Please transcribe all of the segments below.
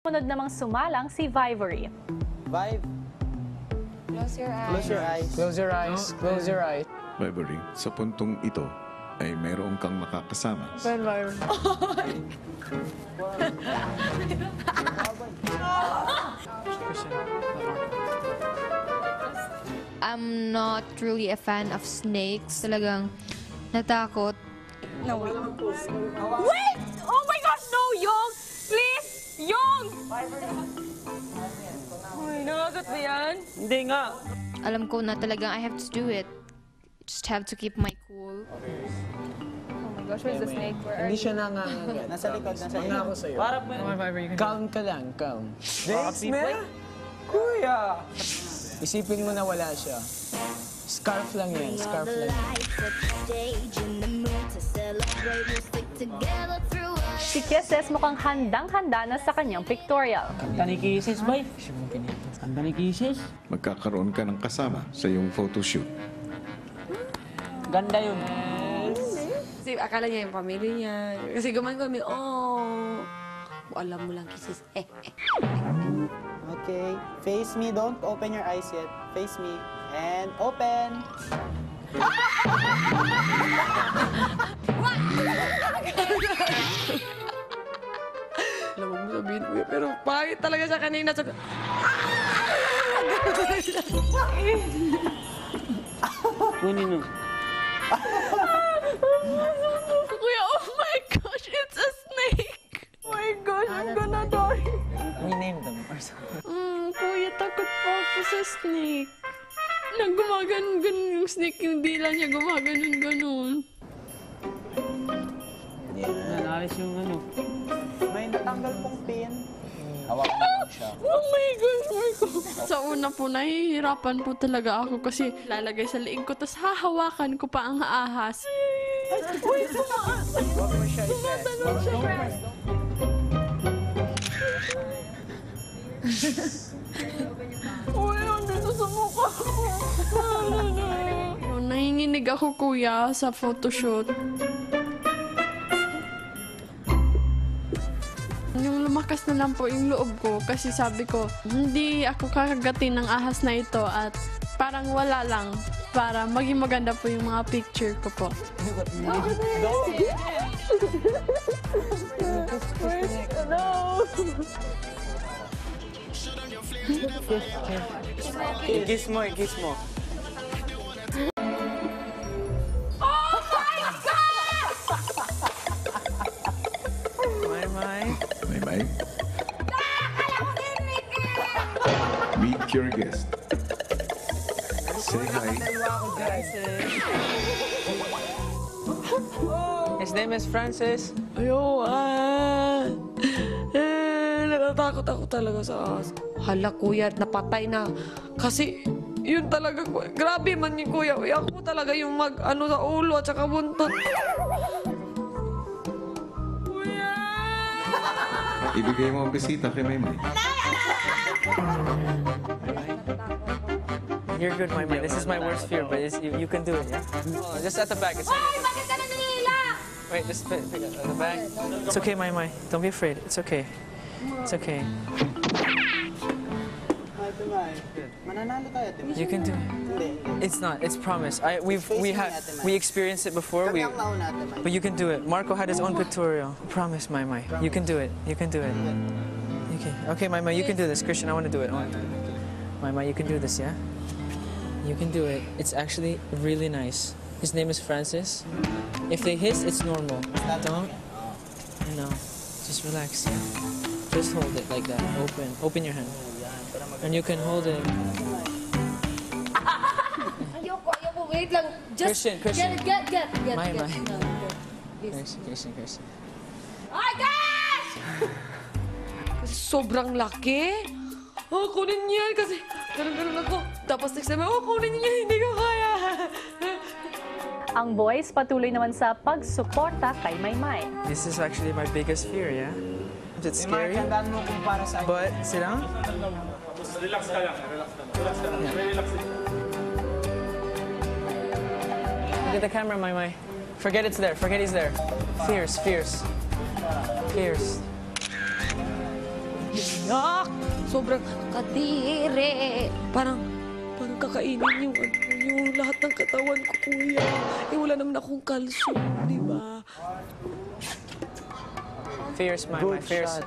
Sunod namang sumalang si Vivory. Vibe. Close your eyes. Close your eyes. Close your eyes. Close your eyes. Vivory, sa puntong ito ay mayroon kang makakasama. I'm not really a fan of snakes. Talagang natakot. No, wait. Wait! Oh my gosh, no, Yong! Please! Yong! Ay, nakagat ba yan? Hindi nga. Alam ko na talagang I have to do it. Just have to keep my cool. Oh my gosh, where's the snake? Where are Hindi you? siya nangangagat. Nasa likod, nasa likod. Pangako sa'yo. Para pa. Calm ka lang, calm. Snakes, man? Kuya! Isipin mo na wala siya. Scarf lang yan, scarf lang yan. Si Kisses mukhang handang-handa na sa kanyang pictorial. Kanta ni Kisses, boy. Kanta ni Kisses. Magkakaroon ka ng kasama sa iyong photoshoot. Ganda yun. Kasi akala niya yung pamilya niya. Kasi gumawa kami, oh. Alam mo lang, Kisses. Okay. Face me. Don't open your eyes yet. Face me. And open. Alam mo sabihin, pero pangit talaga siya kanina. Kunin mo. Kuya, oh my gosh, it's a snake! Oh my gosh, I'm gonna die. We named them. Kuya, takot po ako sa snake. Nagumaganon-ganon yung snake, yung dila niya gumaganon-ganon. Nanalis yung ano. May natanggal pong pin. Hawak mo lang siya. Oh my gosh, Sa una po, nahihirapan po talaga ako kasi lalagay sa liig ko, tapos hahawakan ko pa ang ahas. Uy, Huwag mo siya i-press. Uy, andito sa mukha ko. Nanginginig ako, kuya, sa photoshoot. Yung lumakas na lang po yung loob ko kasi sabi ko, hindi ako kakagatin ng ahas na ito at parang wala lang para maging maganda po yung mga picture ko po. I-kiss mo, i-kiss mo. May. Meet your guest. Say hi. His name is Francis. Natatakot ako talaga sa ahas. Hala, kuya, napatay na. Kasi, yun talaga, kuya. Grabe man yung kuya. Ako po talaga yung ano sa ulo at saka buntot. Kuya! Ibigay mo ang bisita kay Maymay. You're good, Maymay. This is my worst fear, but you can do it, yeah? Oh, just at the back. It's okay. Bakit ka na nangihila? Wait, just pick it at the back. It's okay, Maymay. Don't be afraid. It's okay. It's okay. Mananalo tayo, Ate May. You can do it. Hindi, hindi. It's not. It's promise. We experienced it before. Kami ang mauna, Ate May. But you can do it. Marco had his own pictorial. Promise, Maymay. You can do it. You can do it. Okay. Okay, Maymay. You can do this. Christian, I want to do it. Maymay, you can do this, yeah? You can do it. It's actually really nice. His name is Francis. If they hiss, it's normal. Don't. No. Just relax. Yeah. Just hold it like that. Open your hand. And you can hold it. Ayoko, wait lang. Christian. Get. My. No, Christian. Ay, guys! Kasi sobrang laki. Oh, kunin niya kasi ganun ako. Tapos next time, kunin niya, hindi ko kaya. Ang boys patuloy naman sa pagsuporta kay Maymay. This is actually my biggest fear, yeah? It's scary, Tandaan mo kung para sa but sit down. Relax ka lang. Look at the camera, Maymay. Forget it's there. Forget he's there. Fierce. umiyak. Sobrang kadiri. Parang kakainin yung lahat ng katawan ko, kuya. Eh, wala naman akong calcium, di ba? Fierce, my fierce.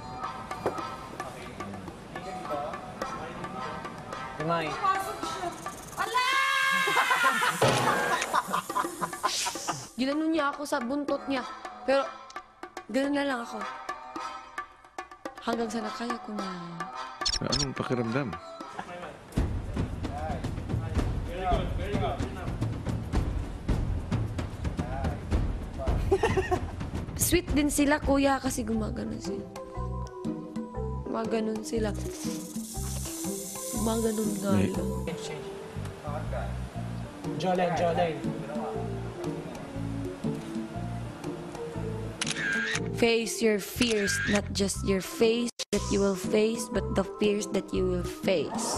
My. Ginanon niya ako sa buntot niya. Pero, gano'n na lang ako. Hanggang sa nakaya ko na. Anong pakiramdam? Sweet din sila, kuya, kasi gumaganon sila. Gumaganon sila. Gumaganon nga May- lang. Jolene. Face your fears, not just your face that you will face, but the fears that you will face.